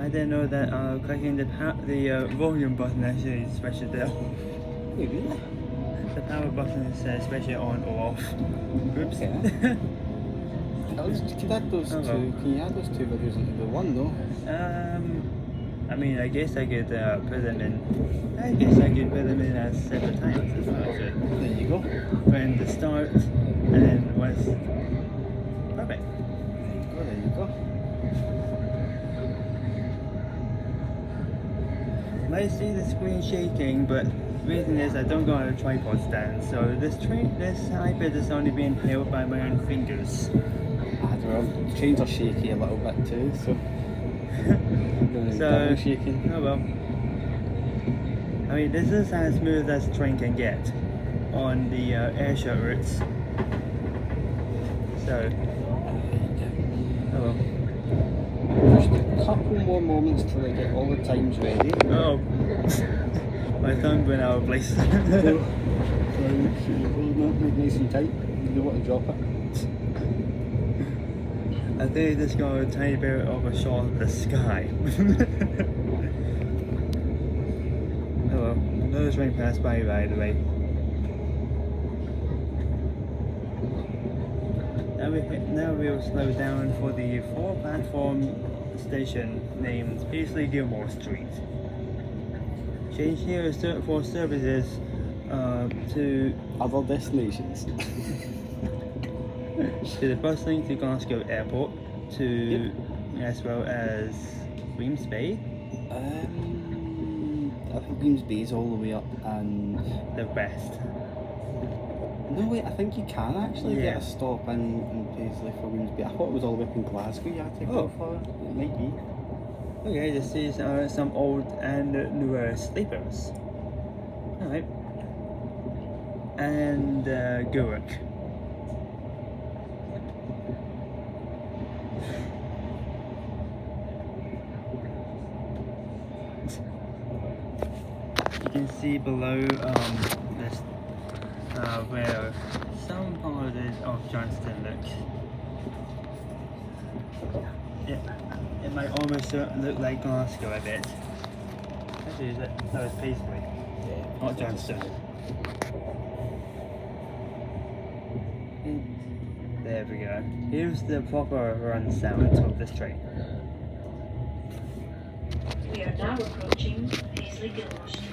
didn't know that clicking the volume button actually switches it off. Wait, really? The power button is especially on or off. Oops. Yeah. Could add those Oh, two? well. Can you add those two videos into the one though? I mean, I guess I could put them in. I guess I could put them in at separate times as well. So There you go. when the start and then once. Perfect. There you go. Might see the screen shaking, but the reason is I don't go on a tripod stand, so this iPad is only being held by my own fingers. I don't know. The trains are shaky a little bit too, so. So, shaking. oh well. I mean, this is as smooth as a train can get on the airshot routes. So, oh well. Just a couple more moments till I get all the times ready. Oh, my thumb went out of place. Hold it nice and tight. You don't want to drop it. I think this got a tiny bit of a shot of the sky. Oh well, another train passed by the way. Now we'll slow down for the 4-platform station named Paisley Gilmore Street. Change here is for services to Other destinations. to the bus link to Glasgow Airport, to as well as Weems Bay, I think Weems Bay is all the way up and... the west. No wait, I think you can actually Yeah. get a stop in Paisley for Weems Bay. I thought it was all the way up in Glasgow you had to go for. It might be. Okay, this is some old and newer sleepers. Alright. And Gurk. You can see below this where some part of Johnston looks. It might almost look like Glasgow a bit. Actually, no, it's Paisley, not Johnston. There we go. Here's the proper run sound of this train. We are now approaching Paisley Gilmore Street.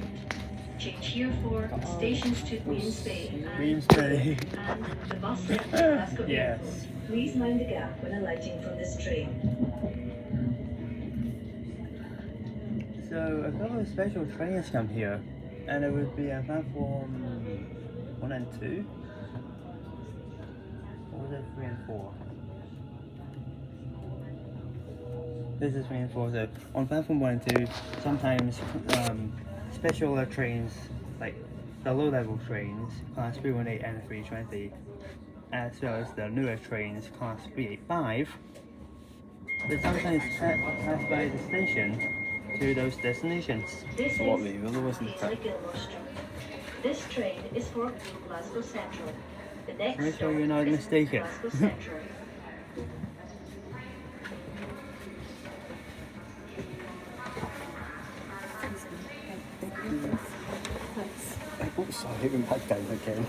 Change here for stations to Weems Bay Weems Bay. and the bus link to Glasgow Yes. Airport. Please mind the gap when alighting from this train. So a couple of special trains come here, and it would be a platform 1 and 2. Or was it 3 and 4? This is 3 and 4. So on platform 1 and 2, sometimes special trains like the low-level trains, class 318 and 320, as well as the newer trains, class 385, they sometimes pass by the station to those destinations. This is What way? Well, there wasn't Paisley Gilmore Street. This train is for Glasgow Central. The next Make sure stop you're not is mistaken. Glasgow Central. Oh, sorry, went back down again.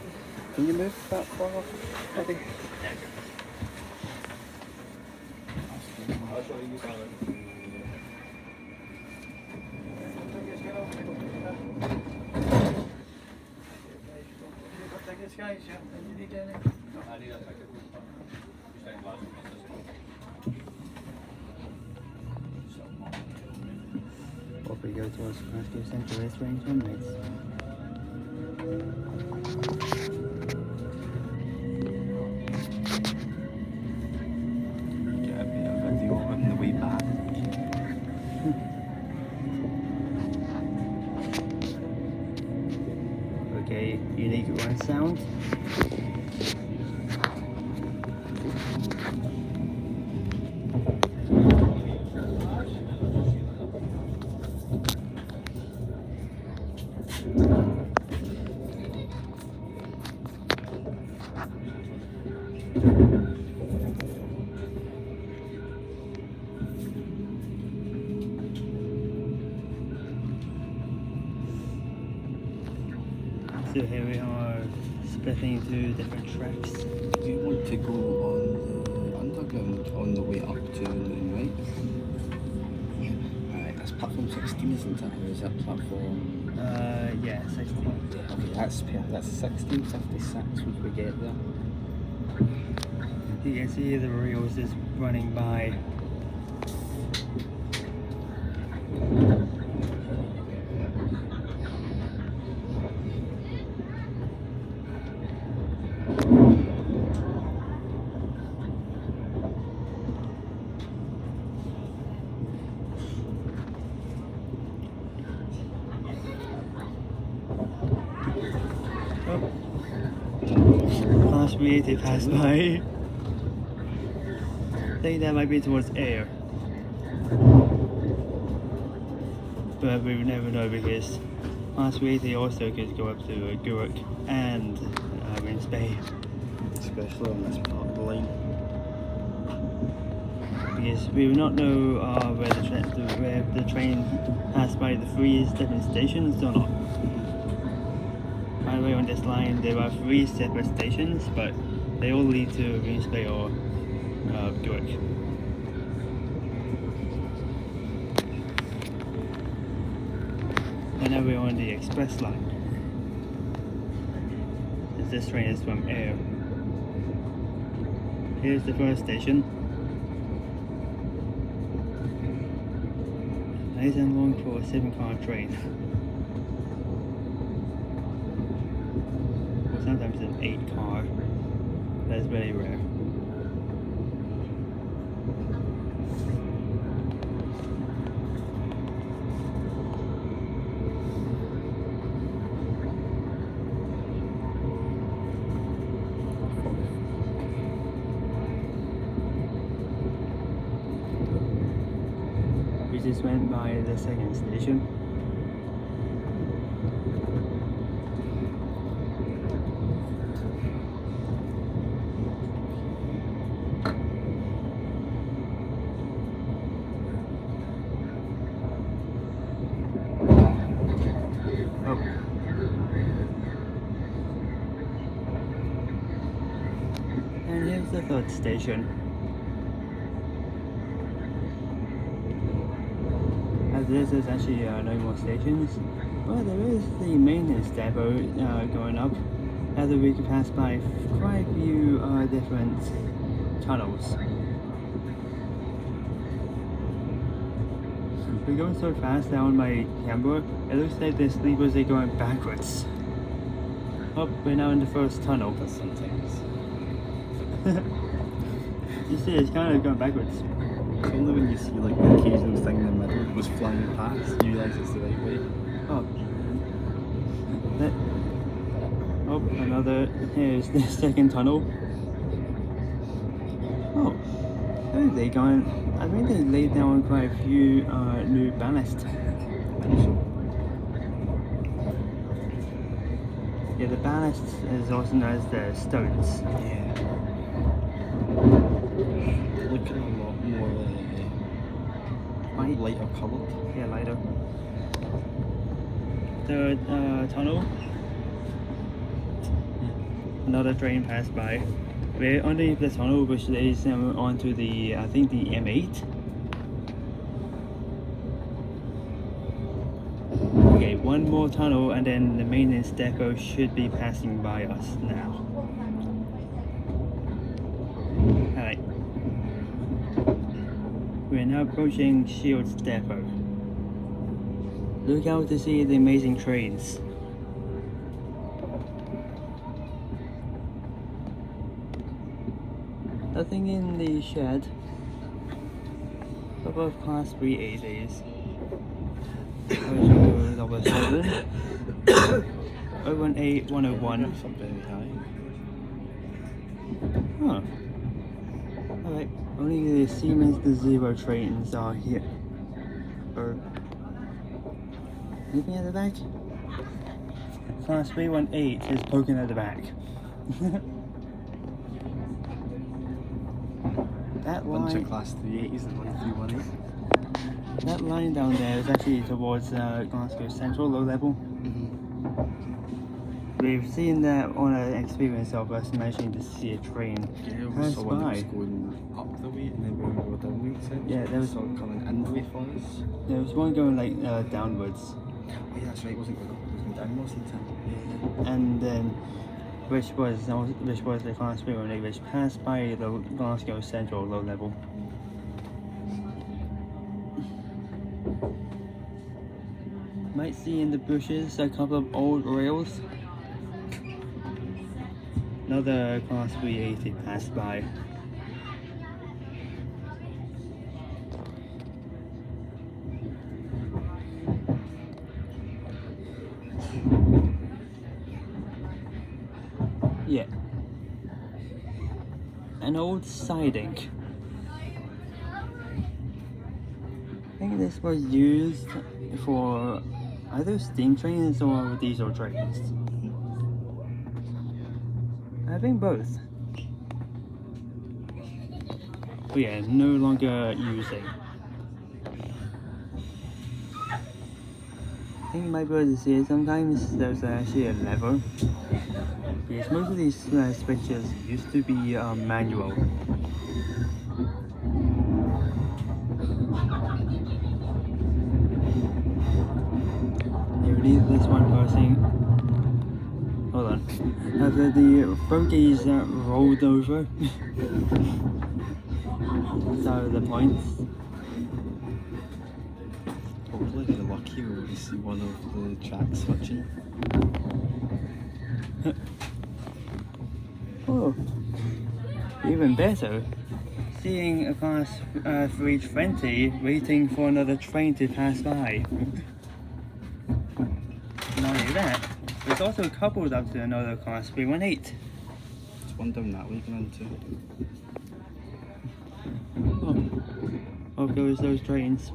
Can you move that far off? Maybe? Off we go towards Glasgow Central, this range terminates. Get a bit of video on the way back. Okay, unique run sound. So here we are splitting into different tracks. Do you want to go on the underground on the way up to Moon, right? Yeah. Alright, that's platform 16, isn't it? Or is that platform... Yeah, 16. Okay, that's 1656 once we get there. You can see the rails just running by. Class B80 passed by. I think that might be towards air. But we would never know because Class B80 also could go up to Guruk and Rains Bay. Especially on this part of the line. Because we would not know where the train passed by the 3 different stations or not. By the way, on this line there are 3 separate stations, but they all lead to Rains Bay or Guruk. And now we're on the express line. As this train is from air. Here's the first station. Nice and long for a 7-car train. Or sometimes an 8-car. That's very rare. We just went by the second station. Oh. And here's the third station. This is actually no more stations, but there is the maintenance depot going up. After we could pass by quite a few different tunnels. We're going so fast now on my camera, it looks like the sleepers are going backwards. Oh, we're now in the first tunnel. But sometimes. You see, it's kind of going backwards. It's only when you see like the occasional thing in the middle that was flying past, you realise it's the right way. Oh. Oh, another. Here's the second tunnel. Oh. Where have they gone? I think they laid down quite a few new ballast. Yeah, the ballast is also known as the stones. Yeah. Looking a lot more lighter coloured. Yeah, lighter. Third tunnel. Another train passed by. We're underneath the tunnel, which leads onto the, I think, the M8. Okay, one more tunnel, and then the maintenance depot should be passing by us now. Alright. We're now approaching Shields Depot. Look out to see the amazing trains. Nothing in the shed. Above Class 380s. Number 7. 018 101. That's not very high. Huh. Alright, only the Siemens the Zero trains are here. Anything at the back? Class 318 is poking at the back. That Bunch of line, class 380s and 1318. that line down there is actually towards Glasgow Central, low level. we've seen that on an experience of us managing to see a train Yeah, we pass saw one that by. was going up the way and then when we were down the way, essentially. Yeah, there was- We saw it coming in the way for us. There was one going like downwards, Oh yeah, that's right, it wasn't going up, it was going down most of the time. Yeah. and then which was the Class 318 which passed by the Glasgow Central low level. Might see in the bushes a couple of old rails. Another Class 380 passed by. Yeah. An old siding. I think this was used for either steam trains or diesel trains. I think both. But yeah, no longer using. I think you might be able to see it sometimes. There's actually a lever. Because most of these switches used to be manual. You leave this one crossing. Hold on. After the bogies rolled over. So the points. Hopefully if you're lucky we'll see one of the tracks switching. Oh, even better. Seeing a Class 320 waiting for another train to pass by. Not only that, it's also coupled up to another Class 318. There's one down that way going into. Oh, off goes those trains.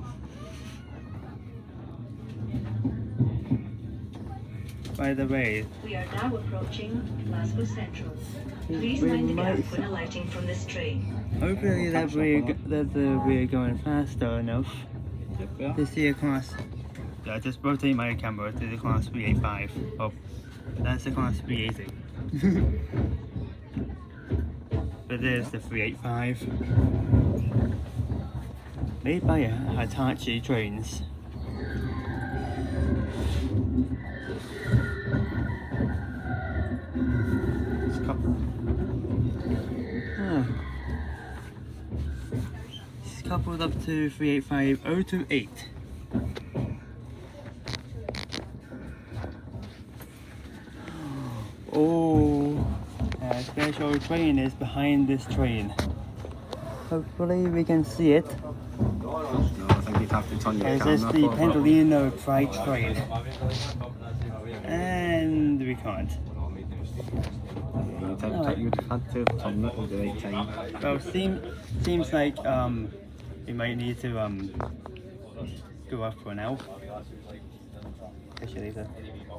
By the way, We are now approaching Glasgow Central. Please we mind the gap might- when alighting from this train. hopefully that we're going faster enough Yep, yeah. to see a Class. I just rotate my camera to the Class 385. Oh, that's the Class 380. But there's the 385. Made by Hitachi Trains. It's a couple. Ah. It's coupled up to 385028. Oh, a special train is behind this train. Hopefully we can see it. No, I think you'd have to turn your Is camera. this the for- Pendolino Pride train? And we can't. You'd have had to turn it at the right time. Well, seems like we might need to go up for now. Actually,